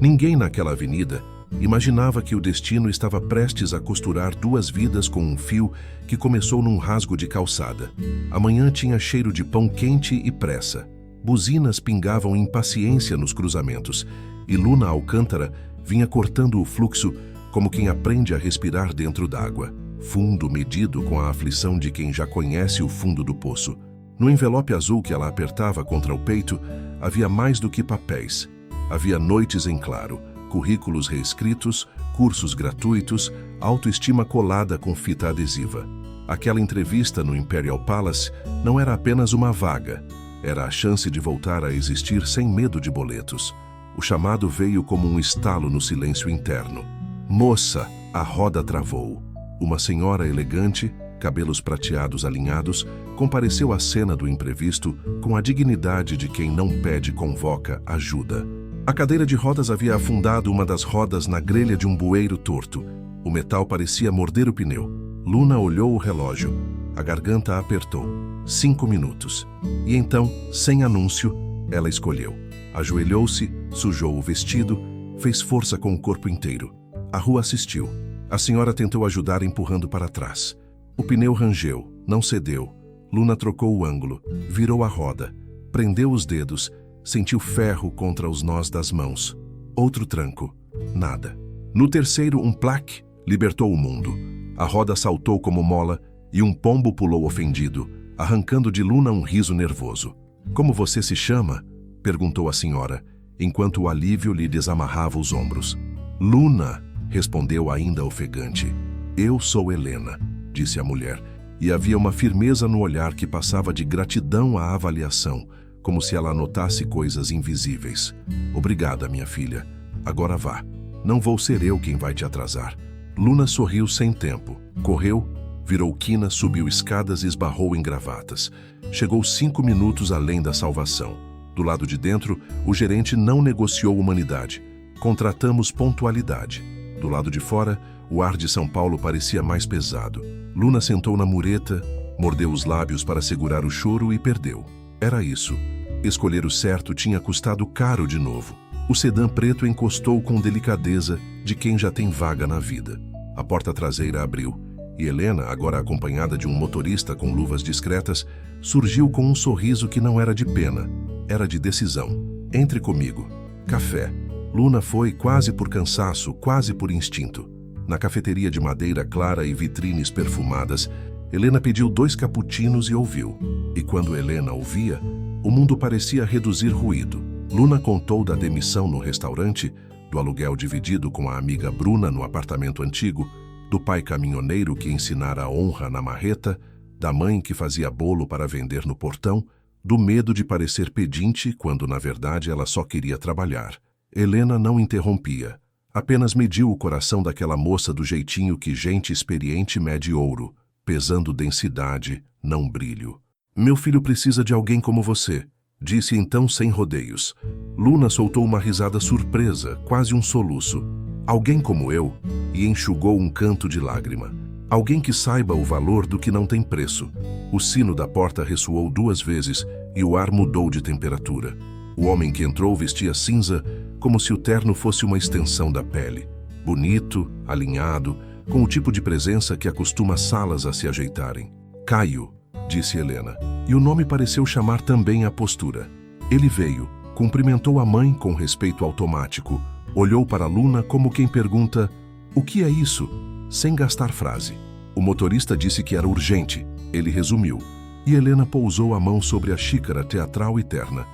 Ninguém naquela avenida imaginava que o destino estava prestes a costurar duas vidas com um fio que começou num rasgo de calçada. A manhã tinha cheiro de pão quente e pressa. Buzinas pingavam impaciência nos cruzamentos, e Luna Alcântara vinha cortando o fluxo como quem aprende a respirar dentro d'água, fundo medido com a aflição de quem já conhece o fundo do poço. No envelope azul que ela apertava contra o peito, havia mais do que papéis. Havia noites em claro, currículos reescritos, cursos gratuitos, autoestima colada com fita adesiva. Aquela entrevista no Imperial Palace não era apenas uma vaga, era a chance de voltar a existir sem medo de boletos. O chamado veio como um estalo no silêncio interno. Moça, a roda travou. Uma senhora elegante, cabelos prateados alinhados, compareceu à cena do imprevisto com a dignidade de quem não pede convoca ajuda. A cadeira de rodas havia afundado uma das rodas na grelha de um bueiro torto. O metal parecia morder o pneu. Luna olhou o relógio. A garganta apertou. 5 minutos. E então, sem anúncio, ela escolheu. Ajoelhou-se, sujou o vestido, fez força com o corpo inteiro. A rua assistiu. A senhora tentou ajudar empurrando para trás. O pneu rangeu, não cedeu. Luna trocou o ângulo, virou a roda, prendeu os dedos, sentiu ferro contra os nós das mãos. Outro tranco. Nada. No terceiro, um plaque libertou o mundo. A roda saltou como mola e um pombo pulou ofendido, arrancando de Luna um riso nervoso. Como você se chama? Perguntou a senhora, enquanto o alívio lhe desamarrava os ombros. Luna, respondeu ainda ofegante. Eu sou Helena, disse a mulher, e havia uma firmeza no olhar que passava de gratidão à avaliação, como se ela anotasse coisas invisíveis. Obrigada, minha filha. Agora vá. Não vou ser eu quem vai te atrasar. Luna sorriu sem tempo. Correu, virou quina, subiu escadas e esbarrou em gravatas. Chegou 5 minutos além da salvação. Do lado de dentro, o gerente não negociou humanidade. Contratamos pontualidade. Do lado de fora, o ar de São Paulo parecia mais pesado. Luna sentou na mureta, mordeu os lábios para segurar o choro e perdeu. Era isso. Escolher o certo tinha custado caro de novo. O sedã preto encostou com delicadeza de quem já tem vaga na vida. A porta traseira abriu, e Helena, agora acompanhada de um motorista com luvas discretas, surgiu com um sorriso que não era de pena, era de decisão. Entre comigo. Café. Luna foi quase por cansaço, quase por instinto. Na cafeteria de madeira clara e vitrines perfumadas, Helena pediu 2 cappuccinos e ouviu. E quando Helena ouvia, o mundo parecia reduzir ruído. Luna contou da demissão no restaurante, do aluguel dividido com a amiga Bruna no apartamento antigo, do pai caminhoneiro que ensinara a honra na marreta, da mãe que fazia bolo para vender no portão, do medo de parecer pedinte quando na verdade ela só queria trabalhar. Helena não interrompia, apenas mediu o coração daquela moça do jeitinho que gente experiente mede ouro, pesando densidade, não brilho. Meu filho precisa de alguém como você, disse então sem rodeios. Luna soltou uma risada surpresa, quase um soluço. Alguém como eu, e enxugou um canto de lágrima. Alguém que saiba o valor do que não tem preço. O sino da porta ressoou 2 vezes e o ar mudou de temperatura. O homem que entrou vestia cinza, como se o terno fosse uma extensão da pele. Bonito, alinhado, com o tipo de presença que acostuma salas a se ajeitarem. Caio, disse Helena, e o nome pareceu chamar também a postura. Ele veio, cumprimentou a mãe com respeito automático, olhou para Luna como quem pergunta, o que é isso? Sem gastar frase. O motorista disse que era urgente, ele resumiu, e Helena pousou a mão sobre a xícara teatral e terna.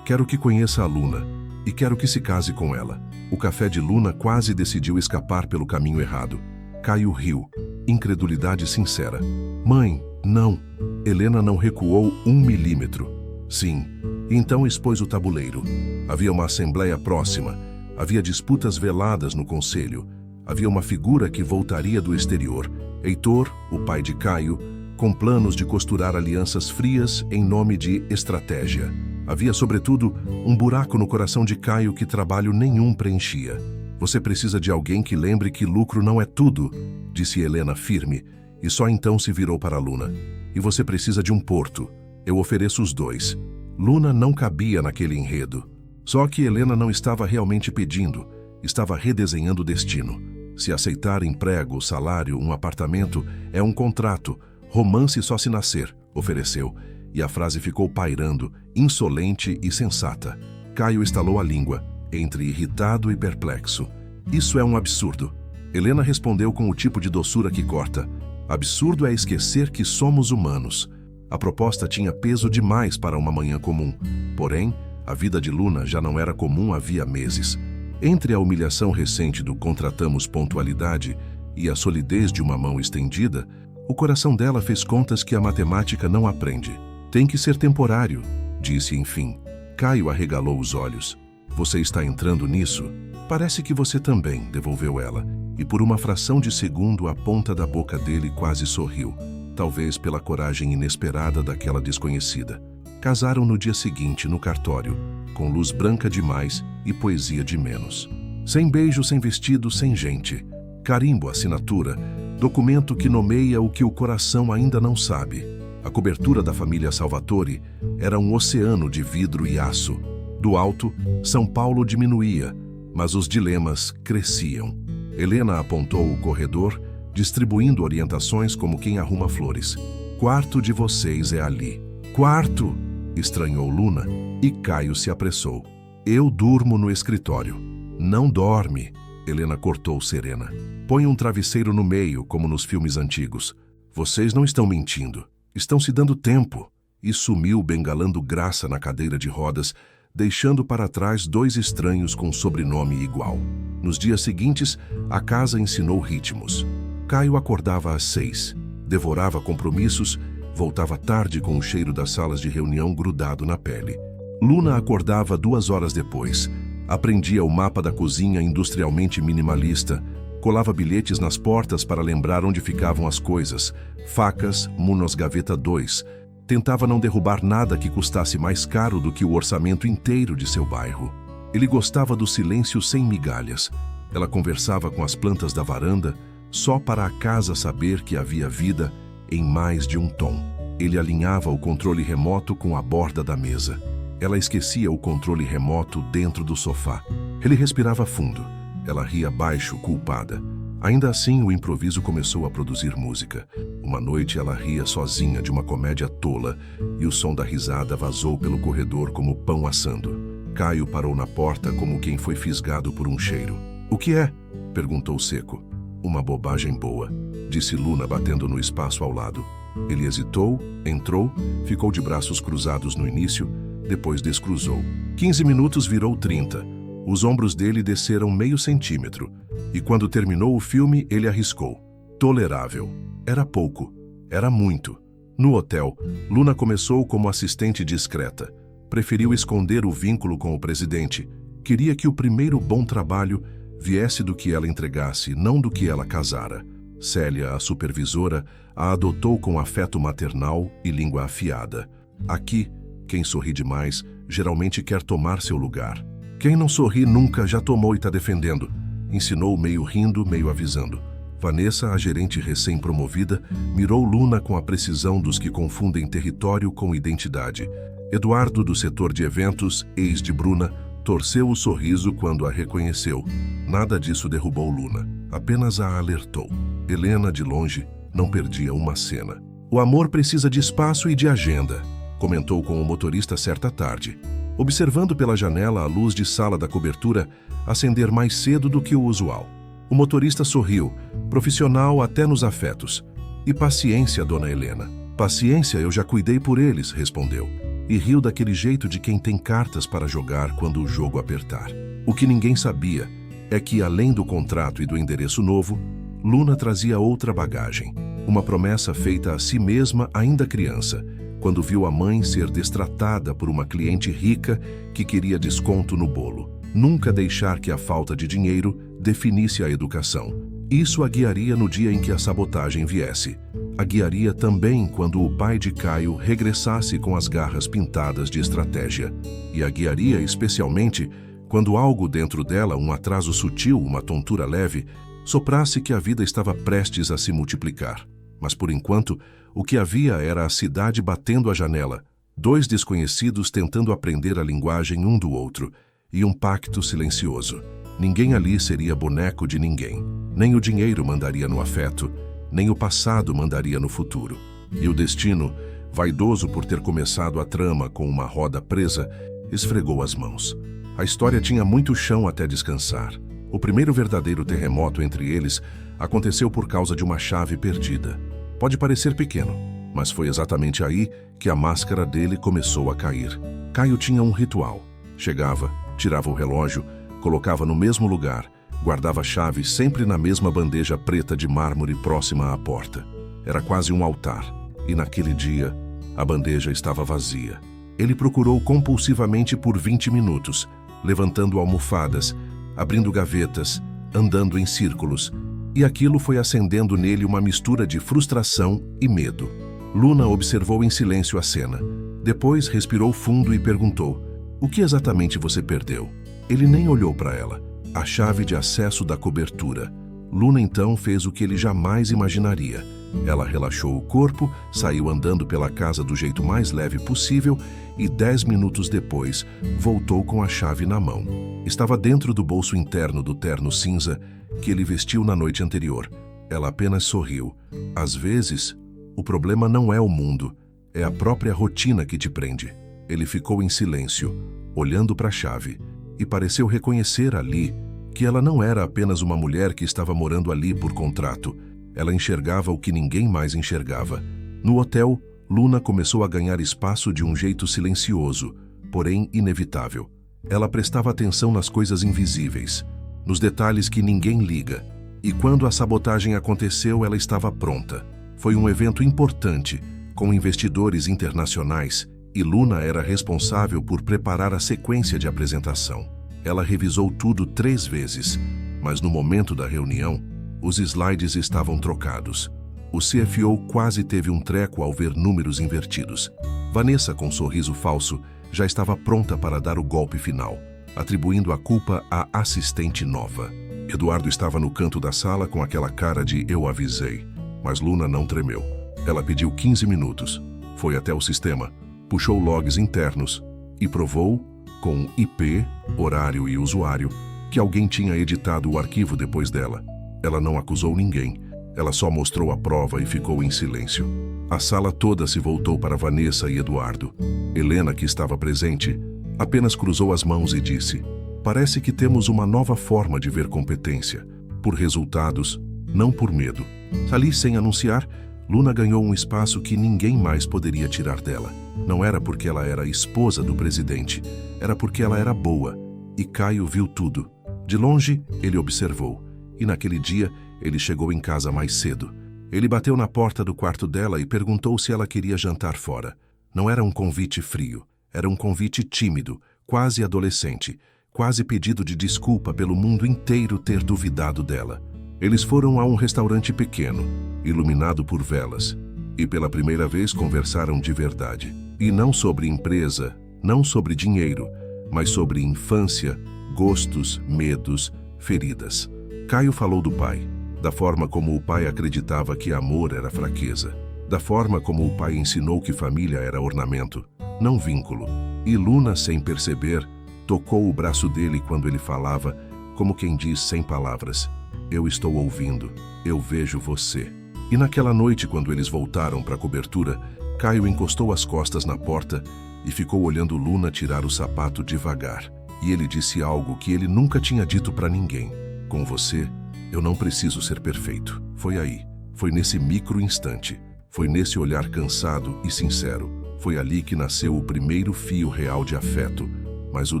Quero que conheça a Luna, e quero que se case com ela. O café de Luna quase decidiu escapar pelo caminho errado. Caio riu, incredulidade sincera. Mãe, não. Helena não recuou 1 milímetro. Sim. Então expôs o tabuleiro. Havia uma assembleia próxima. Havia disputas veladas no conselho. Havia uma figura que voltaria do exterior. Heitor, o pai de Caio, com planos de costurar alianças frias em nome de estratégia. Havia, sobretudo, um buraco no coração de Caio que trabalho nenhum preenchia. Você precisa de alguém que lembre que lucro não é tudo, disse Helena firme, e só então se virou para Luna. E você precisa de um porto. Eu ofereço os 2. Luna não cabia naquele enredo. Só que Helena não estava realmente pedindo, estava redesenhando o destino. Se aceitar emprego, salário, um apartamento, é um contrato. Romance só se nascer, ofereceu, e a frase ficou pairando, insolente e sensata. Caio estalou a língua, entre irritado e perplexo. Isso é um absurdo. Helena respondeu com o tipo de doçura que corta. Absurdo é esquecer que somos humanos. A proposta tinha peso demais para uma manhã comum. Porém, a vida de Luna já não era comum havia meses. Entre a humilhação recente do contratamos pontualidade e a solidez de uma mão estendida, o coração dela fez contas que a matemática não aprende. Tem que ser temporário, disse enfim. Caio arregalou os olhos. Você está entrando nisso? Parece que você também, devolveu ela, e por uma fração de segundo a ponta da boca dele quase sorriu, talvez pela coragem inesperada daquela desconhecida. Casaram no dia seguinte, no cartório, com luz branca demais e poesia de menos. Sem beijo, sem vestido, sem gente. Carimbo, assinatura, documento que nomeia o que o coração ainda não sabe. A cobertura da família Salvatore era um oceano de vidro e aço. Do alto, São Paulo diminuía, mas os dilemas cresciam. Helena apontou o corredor, distribuindo orientações como quem arruma flores. Quarto de vocês é ali. Quarto! Estranhou Luna, e Caio se apressou. Eu durmo no escritório. Não dorme, Helena cortou serena. Põe um travesseiro no meio, como nos filmes antigos. Vocês não estão mentindo. Estão se dando tempo. E sumiu bengalando graça na cadeira de rodas, deixando para trás dois estranhos com sobrenome igual. Nos dias seguintes, a casa ensinou ritmos. Caio acordava às 6, devorava compromissos, voltava tarde com o cheiro das salas de reunião grudado na pele. Luna acordava 2 horas depois. Aprendia o mapa da cozinha industrialmente minimalista, colava bilhetes nas portas para lembrar onde ficavam as coisas, facas, Munos Gaveta 2. Tentava não derrubar nada que custasse mais caro do que o orçamento inteiro de seu bairro. Ele gostava do silêncio sem migalhas. Ela conversava com as plantas da varanda, só para a casa saber que havia vida em mais de um tom. Ele alinhava o controle remoto com a borda da mesa. Ela esquecia o controle remoto dentro do sofá. Ele respirava fundo. Ela ria baixo, culpada. Ainda assim, o improviso começou a produzir música. Uma noite ela ria sozinha de uma comédia tola e o som da risada vazou pelo corredor como pão assando. Caio parou na porta como quem foi fisgado por um cheiro. O que é? Perguntou seco. Uma bobagem boa, disse Luna batendo no espaço ao lado. Ele hesitou, entrou, ficou de braços cruzados no início, depois descruzou. 15 minutos virou 30. Os ombros dele desceram meio centímetro, e quando terminou o filme, ele arriscou. Tolerável. Era pouco. Era muito. No hotel, Luna começou como assistente discreta. Preferiu esconder o vínculo com o presidente. Queria que o primeiro bom trabalho viesse do que ela entregasse, não do que ela casara. Célia, a supervisora, a adotou com afeto maternal e língua afiada. Aqui, quem sorri demais geralmente quer tomar seu lugar. Quem não sorri nunca já tomou e está defendendo. Ensinou meio rindo, meio avisando. Vanessa, a gerente recém-promovida, mirou Luna com a precisão dos que confundem território com identidade. Eduardo, do setor de eventos, ex de Bruna, torceu o sorriso quando a reconheceu. Nada disso derrubou Luna, apenas a alertou. Helena, de longe, não perdia uma cena. O amor precisa de espaço e de agenda, comentou com o motorista certa tarde, observando pela janela a luz de sala da cobertura acender mais cedo do que o usual. O motorista sorriu, profissional até nos afetos. E paciência, dona Helena. Paciência, eu já cuidei por eles, respondeu. E riu daquele jeito de quem tem cartas para jogar quando o jogo apertar. O que ninguém sabia é que, além do contrato e do endereço novo, Luna trazia outra bagagem. Uma promessa feita a si mesma ainda criança, quando viu a mãe ser destratada por uma cliente rica que queria desconto no bolo. Nunca deixar que a falta de dinheiro definisse a educação. Isso a guiaria no dia em que a sabotagem viesse. A guiaria também quando o pai de Caio regressasse com as garras pintadas de estratégia. E a guiaria especialmente quando algo dentro dela, um atraso sutil, uma tontura leve, soprasse que a vida estava prestes a se multiplicar. Mas por enquanto, o que havia era a cidade batendo a janela, dois desconhecidos tentando aprender a linguagem um do outro, e um pacto silencioso. Ninguém ali seria boneco de ninguém. Nem o dinheiro mandaria no afeto, nem o passado mandaria no futuro. E o destino, vaidoso por ter começado a trama com uma roda presa, esfregou as mãos. A história tinha muito chão até descansar. O primeiro verdadeiro terremoto entre eles aconteceu por causa de uma chave perdida. Pode parecer pequeno, mas foi exatamente aí que a máscara dele começou a cair. Caio tinha um ritual. Chegava, tirava o relógio, colocava no mesmo lugar, guardava a chave sempre na mesma bandeja preta de mármore próxima à porta. Era quase um altar, e naquele dia, a bandeja estava vazia. Ele procurou compulsivamente por 20 minutos, levantando almofadas, abrindo gavetas, andando em círculos, e aquilo foi acendendo nele uma mistura de frustração e medo. Luna observou em silêncio a cena. Depois respirou fundo e perguntou: "O que exatamente você perdeu?" Ele nem olhou para ela. A chave de acesso da cobertura. Luna então fez o que ele jamais imaginaria. Ela relaxou o corpo, saiu andando pela casa do jeito mais leve possível e 10 minutos depois voltou com a chave na mão. Estava dentro do bolso interno do terno cinza que ele vestiu na noite anterior. Ela apenas sorriu. Às vezes, o problema não é o mundo, é a própria rotina que te prende. Ele ficou em silêncio, olhando para a chave, e pareceu reconhecer ali que ela não era apenas uma mulher que estava morando ali por contrato. Ela enxergava o que ninguém mais enxergava. No hotel, Luna começou a ganhar espaço de um jeito silencioso, porém inevitável. Ela prestava atenção nas coisas invisíveis, nos detalhes que ninguém liga. E quando a sabotagem aconteceu, ela estava pronta. Foi um evento importante, com investidores internacionais, e Luna era responsável por preparar a sequência de apresentação. Ela revisou tudo 3 vezes, mas no momento da reunião, os slides estavam trocados. O CFO quase teve um treco ao ver números invertidos. Vanessa, com um sorriso falso, já estava pronta para dar o golpe final, atribuindo a culpa à assistente nova. Eduardo estava no canto da sala com aquela cara de "eu avisei", mas Luna não tremeu. Ela pediu 15 minutos, foi até o sistema, puxou logs internos e provou, com IP, horário e usuário, que alguém tinha editado o arquivo depois dela. Ela não acusou ninguém, ela só mostrou a prova e ficou em silêncio. A sala toda se voltou para Vanessa e Eduardo. Helena, que estava presente, apenas cruzou as mãos e disse: "Parece que temos uma nova forma de ver competência, por resultados, não por medo." Ali, sem anunciar, Luna ganhou um espaço que ninguém mais poderia tirar dela. Não era porque ela era esposa do presidente, era porque ela era boa, e Caio viu tudo. De longe, ele observou. E naquele dia, ele chegou em casa mais cedo. Ele bateu na porta do quarto dela e perguntou se ela queria jantar fora. Não era um convite frio, era um convite tímido, quase adolescente, quase pedido de desculpa pelo mundo inteiro ter duvidado dela. Eles foram a um restaurante pequeno, iluminado por velas, e pela primeira vez conversaram de verdade. E não sobre empresa, não sobre dinheiro, mas sobre infância, gostos, medos, feridas. Caio falou do pai, da forma como o pai acreditava que amor era fraqueza, da forma como o pai ensinou que família era ornamento, não vínculo. E Luna, sem perceber, tocou o braço dele quando ele falava, como quem diz sem palavras: "Eu estou ouvindo, eu vejo você." E naquela noite, quando eles voltaram para a cobertura, Caio encostou as costas na porta e ficou olhando Luna tirar o sapato devagar. E ele disse algo que ele nunca tinha dito para ninguém: "Com você, eu não preciso ser perfeito." Foi aí, foi nesse micro instante, foi nesse olhar cansado e sincero, foi ali que nasceu o primeiro fio real de afeto. Mas o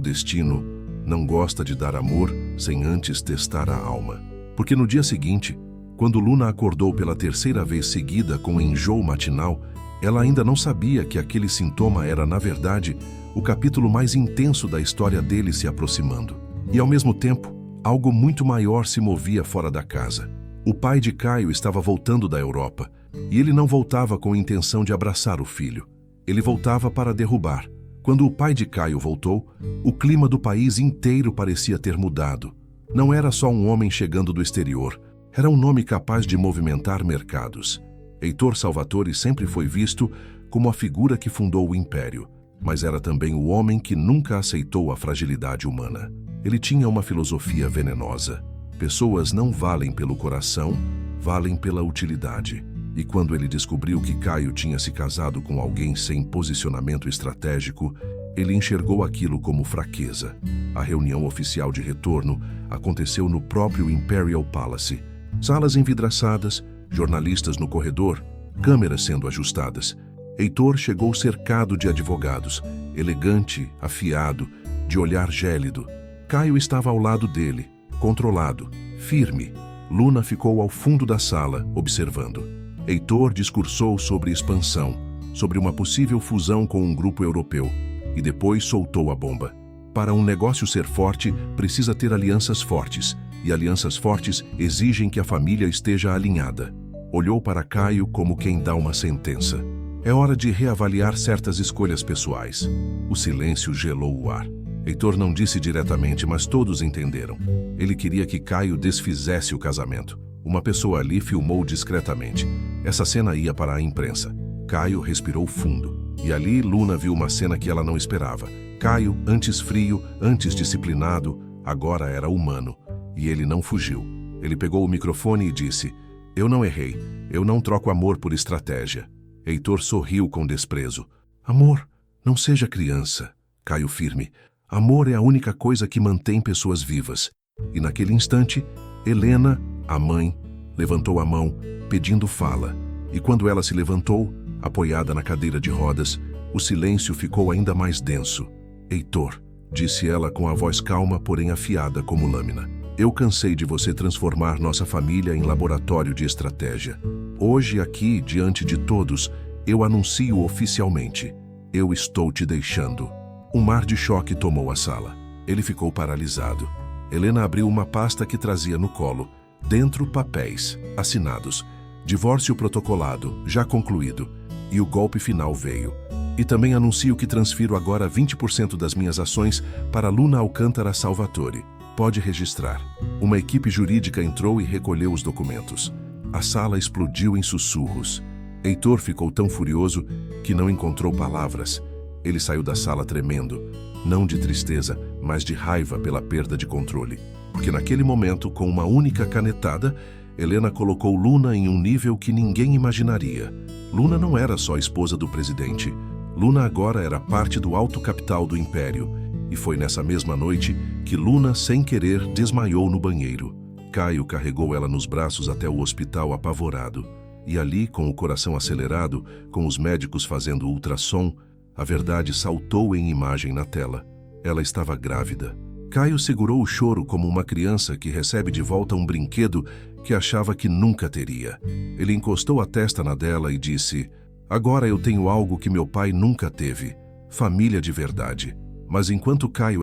destino não gosta de dar amor sem antes testar a alma. Porque no dia seguinte, quando Luna acordou pela 3ª vez seguida com um enjoo matinal, ela ainda não sabia que aquele sintoma era, na verdade, o capítulo mais intenso da história dele se aproximando. E ao mesmo tempo, algo muito maior se movia fora da casa. O pai de Caio estava voltando da Europa, e ele não voltava com a intenção de abraçar o filho. Ele voltava para derrubar. Quando o pai de Caio voltou, o clima do país inteiro parecia ter mudado. Não era só um homem chegando do exterior, era um nome capaz de movimentar mercados. Heitor Salvatore sempre foi visto como a figura que fundou o império. mas era também o homem que nunca aceitou a fragilidade humana. Ele tinha uma filosofia venenosa. Pessoas não valem pelo coração, valem pela utilidade. E quando ele descobriu que Caio tinha se casado com alguém sem posicionamento estratégico, ele enxergou aquilo como fraqueza. A reunião oficial de retorno aconteceu no próprio Imperial Palace. Salas envidraçadas, jornalistas no corredor, câmeras sendo ajustadas. Heitor chegou cercado de advogados, elegante, afiado, de olhar gélido. Caio estava ao lado dele, controlado, firme. Luna ficou ao fundo da sala, observando. Heitor discursou sobre expansão, sobre uma possível fusão com um grupo europeu, e depois soltou a bomba. Para um negócio ser forte, precisa ter alianças fortes, e alianças fortes exigem que a família esteja alinhada. Olhou para Caio como quem dá uma sentença. É hora de reavaliar certas escolhas pessoais. O silêncio gelou o ar. Heitor não disse diretamente, mas todos entenderam. Ele queria que Caio desfizesse o casamento. Uma pessoa ali filmou discretamente. Essa cena ia para a imprensa. Caio respirou fundo. E ali Luna viu uma cena que ela não esperava. Caio, antes frio, antes disciplinado, agora era humano. E ele não fugiu. Ele pegou o microfone e disse: "Eu não errei. Eu não troco amor por estratégia." Heitor sorriu com desprezo. "Amor, não seja criança." Caio firme. "Amor é a única coisa que mantém pessoas vivas." E naquele instante, Helena, a mãe, levantou a mão, pedindo fala. E quando ela se levantou, apoiada na cadeira de rodas, o silêncio ficou ainda mais denso. "Heitor", disse ela com a voz calma, porém afiada como lâmina, "eu cansei de você transformar nossa família em laboratório de estratégia. Hoje, aqui, diante de todos, eu anuncio oficialmente: eu estou te deixando." Um mar de choque tomou a sala. Ele ficou paralisado. Helena abriu uma pasta que trazia no colo. Dentro, papéis, assinados. Divórcio protocolado, já concluído. E o golpe final veio. "E também anuncio que transfiro agora 20% das minhas ações para Luna Alcântara Salvatore. Pode registrar." Uma equipe jurídica entrou e recolheu os documentos. A sala explodiu em sussurros. Heitor ficou tão furioso que não encontrou palavras. Ele saiu da sala tremendo, não de tristeza, mas de raiva pela perda de controle. Porque naquele momento, com uma única canetada, Helena colocou Luna em um nível que ninguém imaginaria. Luna não era só esposa do presidente. Luna agora era parte do alto capital do império. E foi nessa mesma noite que Luna, sem querer, desmaiou no banheiro. Caio carregou ela nos braços até o hospital apavorado. E ali, com o coração acelerado, com os médicos fazendo ultrassom, a verdade saltou em imagem na tela. Ela estava grávida. Caio segurou o choro como uma criança que recebe de volta um brinquedo que achava que nunca teria. Ele encostou a testa na dela e disse: "Agora eu tenho algo que meu pai nunca teve. Família de verdade." Mas enquanto Caio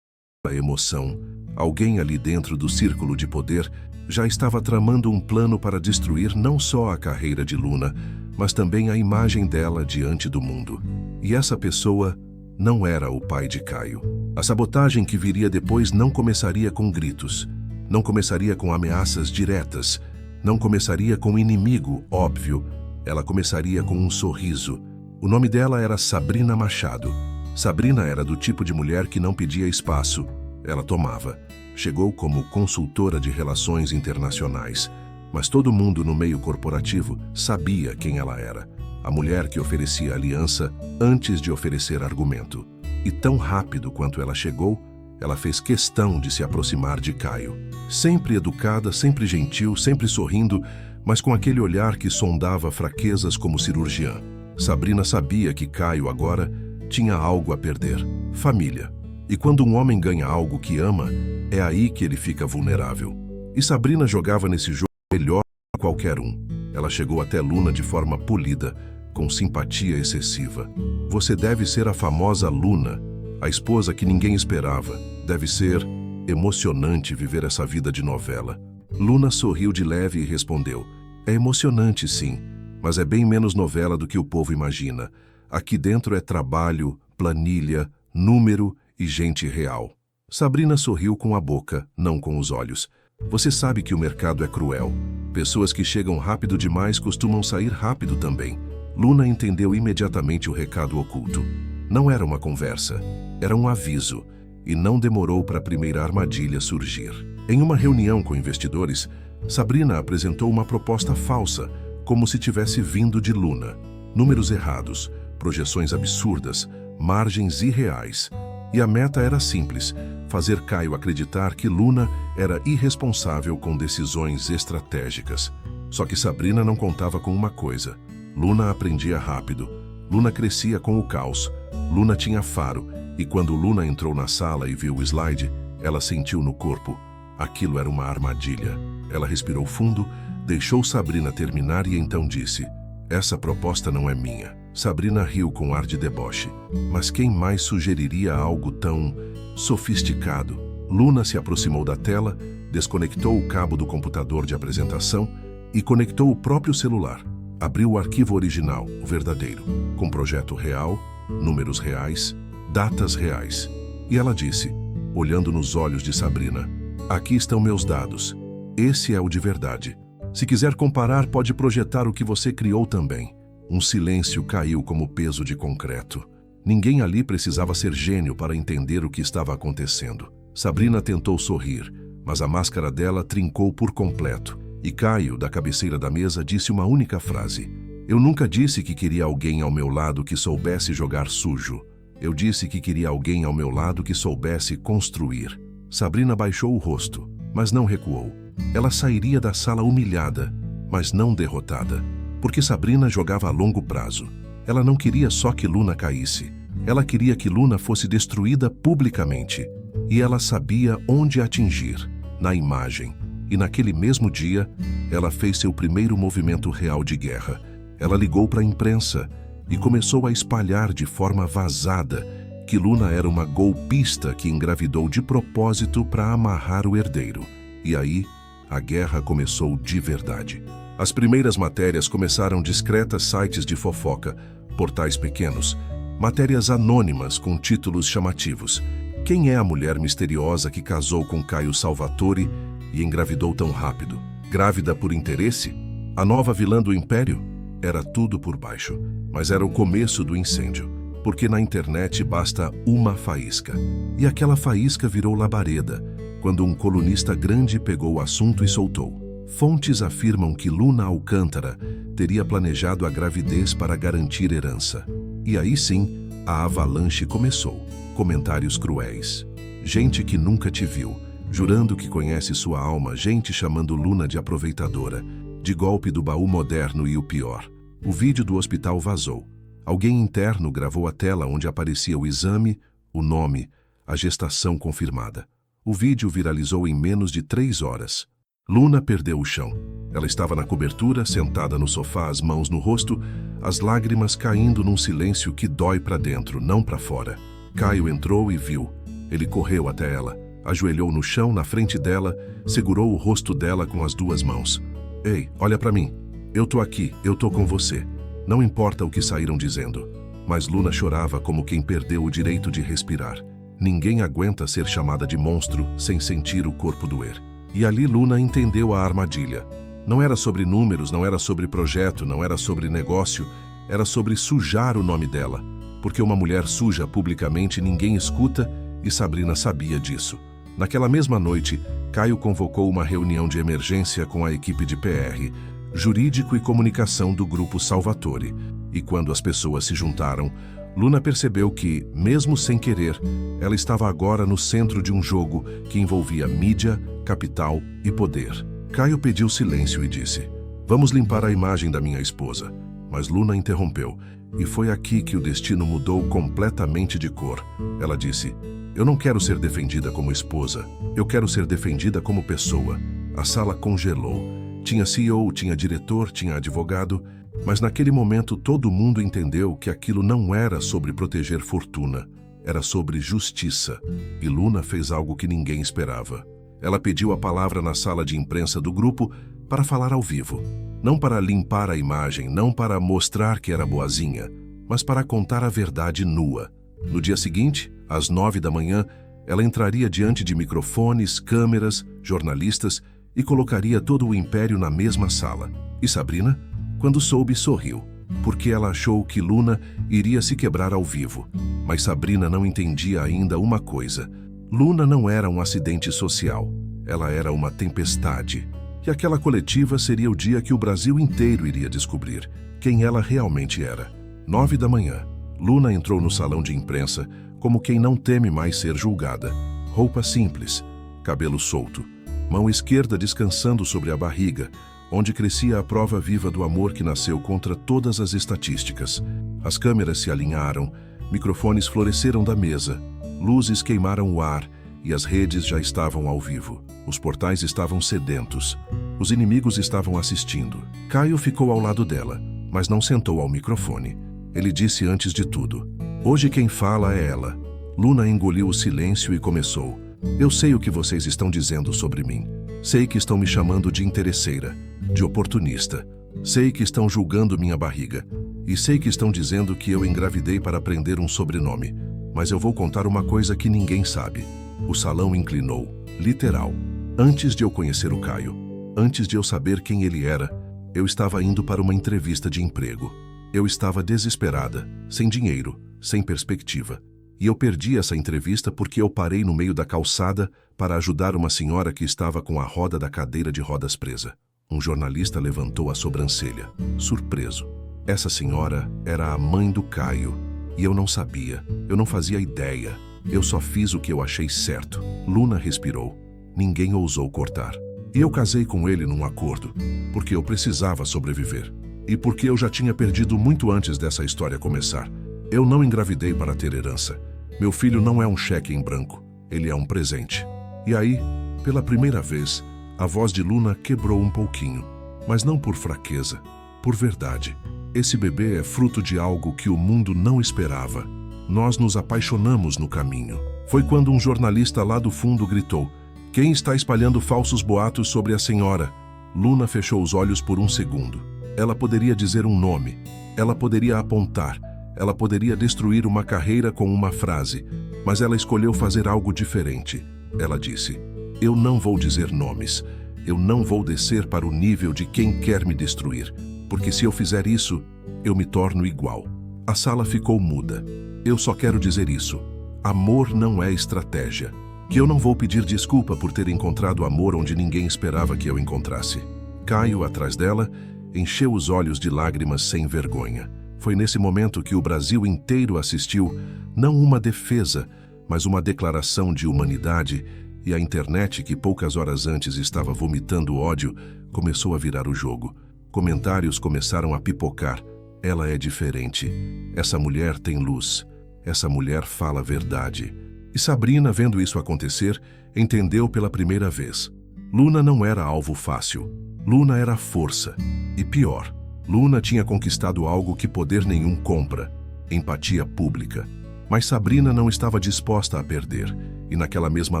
a emoção, alguém ali dentro do círculo de poder já estava tramando um plano para destruir não só a carreira de Luna, mas também a imagem dela diante do mundo. E essa pessoa não era o pai de Caio. A sabotagem que viria depois não começaria com gritos, não começaria com ameaças diretas, não começaria com inimigo óbvio, ela começaria com um sorriso. O nome dela era Sabrina Machado. Sabrina era do tipo de mulher que não pedia espaço, ela tomava. Chegou como consultora de relações internacionais, mas todo mundo no meio corporativo sabia quem ela era. A mulher que oferecia aliança antes de oferecer argumento. E tão rápido quanto ela chegou, ela fez questão de se aproximar de Caio. Sempre educada, sempre gentil, sempre sorrindo, mas com aquele olhar que sondava fraquezas como cirurgiã. Sabrina sabia que Caio agora tinha algo a perder: família. E quando um homem ganha algo que ama, é aí que ele fica vulnerável. E Sabrina jogava nesse jogo melhor que qualquer um. Ela chegou até Luna de forma polida, com simpatia excessiva. "Você deve ser a famosa Luna, a esposa que ninguém esperava. Deve ser emocionante viver essa vida de novela." Luna sorriu de leve e respondeu: "É emocionante, sim, mas é bem menos novela do que o povo imagina. Aqui dentro é trabalho, planilha, número e gente real." Sabrina sorriu com a boca, não com os olhos. "Você sabe que o mercado é cruel. Pessoas que chegam rápido demais costumam sair rápido também." Luna entendeu imediatamente o recado oculto. Não era uma conversa, era um aviso, e não demorou para a primeira armadilha surgir. Em uma reunião com investidores, Sabrina apresentou uma proposta falsa, como se tivesse vindo de Luna. Números errados, projeções absurdas, margens irreais. E a meta era simples: fazer Caio acreditar que Luna era irresponsável com decisões estratégicas. Só que Sabrina não contava com uma coisa: Luna aprendia rápido, Luna crescia com o caos, Luna tinha faro, e quando Luna entrou na sala e viu o slide, ela sentiu no corpo: aquilo era uma armadilha. Ela respirou fundo, deixou Sabrina terminar e então disse: essa proposta não é minha. Sabrina riu com ar de deboche. Mas quem mais sugeriria algo tão sofisticado? Luna se aproximou da tela, desconectou o cabo do computador de apresentação e conectou o próprio celular. Abriu o arquivo original, o verdadeiro, com projeto real, números reais, datas reais. E ela disse, olhando nos olhos de Sabrina: aqui estão meus dados. Esse é o de verdade. Se quiser comparar, pode projetar o que você criou também. Um silêncio caiu como peso de concreto. Ninguém ali precisava ser gênio para entender o que estava acontecendo. Sabrina tentou sorrir, mas a máscara dela trincou por completo. E Caio, da cabeceira da mesa, disse uma única frase: eu nunca disse que queria alguém ao meu lado que soubesse jogar sujo. Eu disse que queria alguém ao meu lado que soubesse construir. Sabrina baixou o rosto, mas não recuou. Ela sairia da sala humilhada, mas não derrotada. Porque Sabrina jogava a longo prazo. Ela não queria só que Luna caísse. Ela queria que Luna fosse destruída publicamente. E ela sabia onde atingir: na imagem. E naquele mesmo dia, ela fez seu primeiro movimento real de guerra. Ela ligou para a imprensa e começou a espalhar de forma vazada que Luna era uma golpista que engravidou de propósito para amarrar o herdeiro. E aí, a guerra começou de verdade. As primeiras matérias começaram discretas sites de fofoca, portais pequenos, matérias anônimas com títulos chamativos. Quem é a mulher misteriosa que casou com Caio Salvatore e engravidou tão rápido? Grávida por interesse? A nova vilã do império? Era tudo por baixo, mas era o começo do incêndio, porque na internet basta uma faísca. E aquela faísca virou labareda, quando um colunista grande pegou o assunto e soltou: fontes afirmam que Luna Alcântara teria planejado a gravidez para garantir herança. E aí sim, a avalanche começou. Comentários cruéis. Gente que nunca te viu, jurando que conhece sua alma, gente chamando Luna de aproveitadora, de golpe do baú moderno e o pior: o vídeo do hospital vazou. Alguém interno gravou a tela onde aparecia o exame, o nome, a gestação confirmada. O vídeo viralizou em menos de 3 horas. Luna perdeu o chão. Ela estava na cobertura, sentada no sofá, as mãos no rosto, as lágrimas caindo num silêncio que dói para dentro, não para fora. Caio entrou e viu. Ele correu até ela, ajoelhou no chão na frente dela, segurou o rosto dela com as 2 mãos. Ei, olha para mim. Eu tô aqui, eu tô com você. Não importa o que saíram dizendo. Mas Luna chorava como quem perdeu o direito de respirar. Ninguém aguenta ser chamada de monstro sem sentir o corpo doer. E ali Luna entendeu a armadilha. Não era sobre números, não era sobre projeto, não era sobre negócio, era sobre sujar o nome dela. Porque uma mulher suja publicamente ninguém escuta, e Sabrina sabia disso. Naquela mesma noite, Caio convocou uma reunião de emergência com a equipe de PR, jurídico e comunicação do Grupo Salvatore. E quando as pessoas se juntaram, Luna percebeu que, mesmo sem querer, ela estava agora no centro de um jogo que envolvia mídia, capital e poder. Caio pediu silêncio e disse: vamos limpar a imagem da minha esposa. Mas Luna interrompeu, e foi aqui que o destino mudou completamente de cor. Ela disse: eu não quero ser defendida como esposa, eu quero ser defendida como pessoa. A sala congelou. Tinha CEO, tinha diretor, tinha advogado, mas naquele momento todo mundo entendeu que aquilo não era sobre proteger fortuna, era sobre justiça. E Luna fez algo que ninguém esperava. Ela pediu a palavra na sala de imprensa do grupo para falar ao vivo. Não para limpar a imagem, não para mostrar que era boazinha, mas para contar a verdade nua. No dia seguinte, às 9 da manhã, ela entraria diante de microfones, câmeras, jornalistas e colocaria todo o império na mesma sala. E Sabrina, quando soube, sorriu. porque ela achou que Luna iria se quebrar ao vivo. Mas Sabrina não entendia ainda uma coisa. Luna não era um acidente social. Ela era uma tempestade. E aquela coletiva seria o dia que o Brasil inteiro iria descobrir quem ela realmente era. 9 da manhã. Luna entrou no salão de imprensa como quem não teme mais ser julgada. Roupa simples, cabelo solto, mão esquerda descansando sobre a barriga, onde crescia a prova viva do amor que nasceu contra todas as estatísticas. As câmeras se alinharam, microfones floresceram da mesa, luzes queimaram o ar e as redes já estavam ao vivo. Os portais estavam sedentos. Os inimigos estavam assistindo. Caio ficou ao lado dela, mas não sentou ao microfone. Ele disse antes de tudo: "Hoje quem fala é ela." Luna engoliu o silêncio e começou: "Eu sei o que vocês estão dizendo sobre mim. Sei que estão me chamando de interesseira, de oportunista. Sei que estão julgando minha barriga. E sei que estão dizendo que eu engravidei para aprender um sobrenome. Mas eu vou contar uma coisa que ninguém sabe." O salão inclinou, literal. Antes de eu conhecer o Caio, antes de eu saber quem ele era, eu estava indo para uma entrevista de emprego. Eu estava desesperada, sem dinheiro, sem perspectiva. E eu perdi essa entrevista porque eu parei no meio da calçada para ajudar uma senhora que estava com a roda da cadeira de rodas presa. Um jornalista levantou a sobrancelha, surpreso. Essa senhora era a mãe do Caio. E eu não sabia, eu não fazia ideia. Eu só fiz o que eu achei certo. Luna respirou. Ninguém ousou cortar. E eu casei com ele num acordo, porque eu precisava sobreviver. E porque eu já tinha perdido muito antes dessa história começar. Eu não engravidei para ter herança. Meu filho não é um cheque em branco. Ele é um presente. E aí, pela primeira vez, a voz de Luna quebrou um pouquinho. Mas não por fraqueza, por verdade. Esse bebê é fruto de algo que o mundo não esperava. Nós nos apaixonamos no caminho. Foi quando um jornalista lá do fundo gritou: "Quem está espalhando falsos boatos sobre a senhora?" Luna fechou os olhos por um segundo. Ela poderia dizer um nome. Ela poderia apontar. Ela poderia destruir uma carreira com uma frase. Mas ela escolheu fazer algo diferente. Ela disse: "Eu não vou dizer nomes. Eu não vou descer para o nível de quem quer me destruir. Porque se eu fizer isso, eu me torno igual." A sala ficou muda. Eu só quero dizer isso. Amor não é estratégia. Que eu não vou pedir desculpa por ter encontrado amor onde ninguém esperava que eu encontrasse. Caio, atrás dela, encheu os olhos de lágrimas sem vergonha. Foi nesse momento que o Brasil inteiro assistiu, não uma defesa, mas uma declaração de humanidade, e a internet, que poucas horas antes estava vomitando ódio, começou a virar o jogo. Comentários começaram a pipocar. Ela é diferente. Essa mulher tem luz. Essa mulher fala a verdade. E Sabrina, vendo isso acontecer, entendeu pela primeira vez. Luna não era alvo fácil. Luna era força. E pior, Luna tinha conquistado algo que poder nenhum compra: empatia pública. Mas Sabrina não estava disposta a perder. E naquela mesma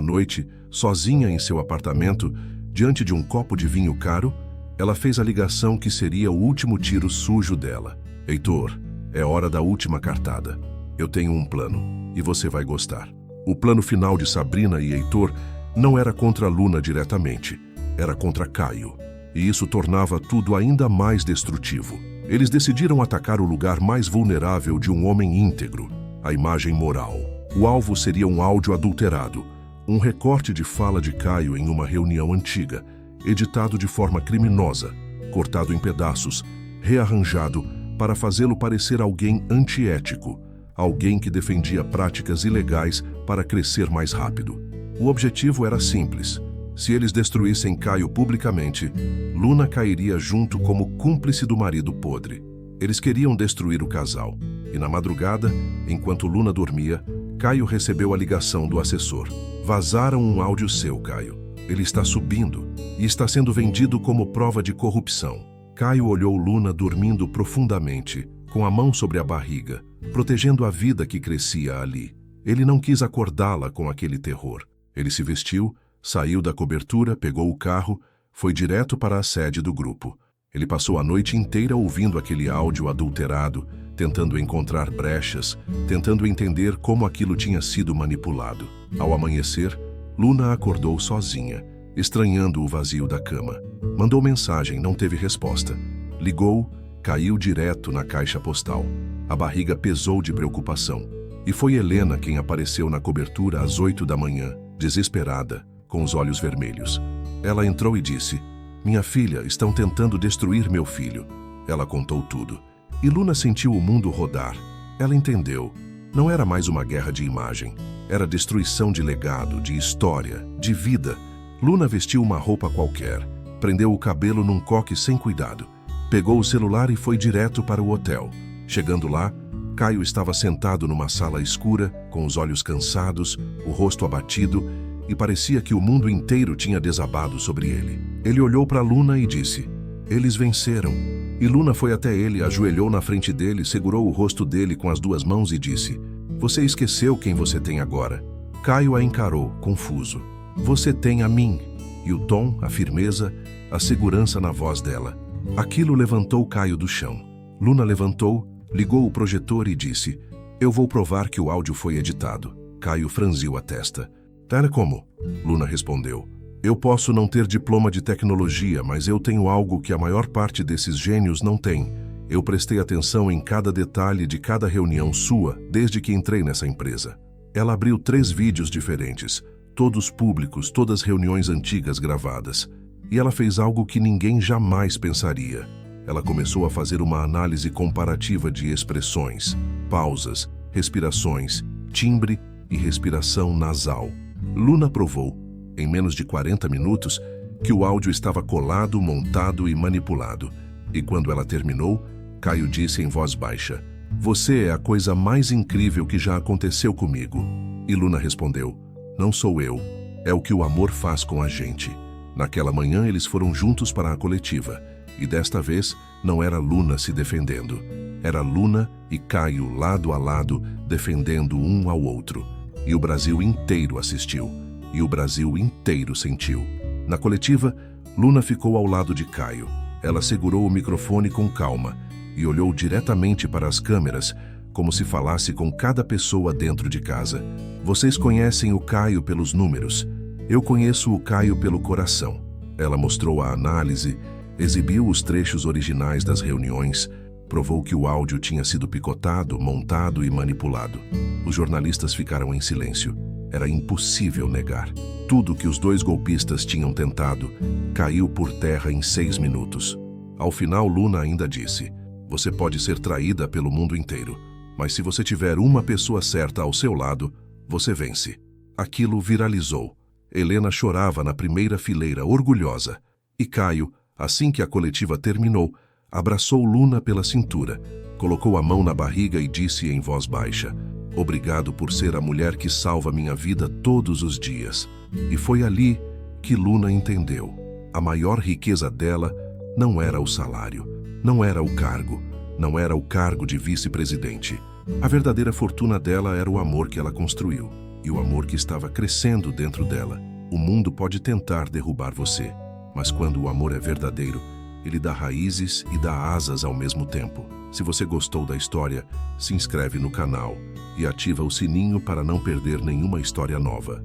noite, sozinha em seu apartamento, diante de um copo de vinho caro, ela fez a ligação que seria o último tiro sujo dela. "Heitor, é hora da última cartada. Eu tenho um plano, e você vai gostar." O plano final de Sabrina e Heitor não era contra Luna diretamente, era contra Caio. E isso tornava tudo ainda mais destrutivo. Eles decidiram atacar o lugar mais vulnerável de um homem íntegro, a imagem moral. O alvo seria um áudio adulterado, um recorte de fala de Caio em uma reunião antiga, editado de forma criminosa, cortado em pedaços, rearranjado para fazê-lo parecer alguém antiético, alguém que defendia práticas ilegais para crescer mais rápido. O objetivo era simples. Se eles destruíssem Caio publicamente, Luna cairia junto como cúmplice do marido podre. Eles queriam destruir o casal. E na madrugada, enquanto Luna dormia, Caio recebeu a ligação do assessor. "Vazaram um áudio seu, Caio. Ele está subindo e está sendo vendido como prova de corrupção." Caio olhou Luna dormindo profundamente, com a mão sobre a barriga, protegendo a vida que crescia ali. Ele não quis acordá-la com aquele terror. Ele se vestiu, saiu da cobertura, pegou o carro, foi direto para a sede do grupo. Ele passou a noite inteira ouvindo aquele áudio adulterado, tentando encontrar brechas, tentando entender como aquilo tinha sido manipulado. Ao amanhecer, Luna acordou sozinha, estranhando o vazio da cama. Mandou mensagem, não teve resposta. Ligou caiu direto na caixa postal. A barriga pesou de preocupação. E foi Helena quem apareceu na cobertura às 8 da manhã, desesperada, com os olhos vermelhos. Ela entrou e disse: "Minha filha, estão tentando destruir meu filho." Ela contou tudo. E Luna sentiu o mundo rodar. Ela entendeu. Não era mais uma guerra de imagem. Era destruição de legado, de história, de vida. Luna vestiu uma roupa qualquer. Prendeu o cabelo num coque sem cuidado. Pegou o celular e foi direto para o hotel. Chegando lá, Caio estava sentado numa sala escura, com os olhos cansados, o rosto abatido, e parecia que o mundo inteiro tinha desabado sobre ele. Ele olhou para Luna e disse: "Eles venceram." E Luna foi até ele, ajoelhou na frente dele, segurou o rosto dele com as duas mãos e disse: "Você esqueceu quem você tem agora." Caio a encarou, confuso. "Você tem a mim." E o tom, a firmeza, a segurança na voz dela. Aquilo levantou Caio do chão. Luna levantou, ligou o projetor e disse: "Eu vou provar que o áudio foi editado." Caio franziu a testa. "Era como?" Luna respondeu: "Eu posso não ter diploma de tecnologia, mas eu tenho algo que a maior parte desses gênios não tem. Eu prestei atenção em cada detalhe de cada reunião sua desde que entrei nessa empresa." Ela abriu 3 vídeos diferentes, todos públicos, todas reuniões antigas gravadas. E ela fez algo que ninguém jamais pensaria. Ela começou a fazer uma análise comparativa de expressões, pausas, respirações, timbre e respiração nasal. Luna provou, em menos de 40 minutos, que o áudio estava colado, montado e manipulado. E quando ela terminou, Caio disse em voz baixa: "Você é a coisa mais incrível que já aconteceu comigo." E Luna respondeu: "Não sou eu, é o que o amor faz com a gente." Naquela manhã eles foram juntos para a coletiva. E desta vez não era Luna se defendendo. Era Luna e Caio lado a lado defendendo um ao outro. E o Brasil inteiro assistiu. E o Brasil inteiro sentiu. Na coletiva, Luna ficou ao lado de Caio. Ela segurou o microfone com calma e olhou diretamente para as câmeras, como se falasse com cada pessoa dentro de casa. "Vocês conhecem o Caio pelos números. Eu conheço o Caio pelo coração." Ela mostrou a análise, exibiu os trechos originais das reuniões, provou que o áudio tinha sido picotado, montado e manipulado. Os jornalistas ficaram em silêncio. Era impossível negar. Tudo que os 2 golpistas tinham tentado caiu por terra em 6 minutos. Ao final, Luna ainda disse: "Você pode ser traída pelo mundo inteiro, mas se você tiver uma pessoa certa ao seu lado, você vence." Aquilo viralizou. Helena chorava na primeira fileira, orgulhosa. E Caio, assim que a coletiva terminou, abraçou Luna pela cintura, colocou a mão na barriga e disse em voz baixa: "Obrigado por ser a mulher que salva minha vida todos os dias." E foi ali que Luna entendeu. A maior riqueza dela não era o salário, não era o cargo, não era o cargo de vice-presidente. A verdadeira fortuna dela era o amor que ela construiu. E o amor que estava crescendo dentro dela. O mundo pode tentar derrubar você, mas quando o amor é verdadeiro, ele dá raízes e dá asas ao mesmo tempo. Se você gostou da história, se inscreve no canal e ativa o sininho para não perder nenhuma história nova.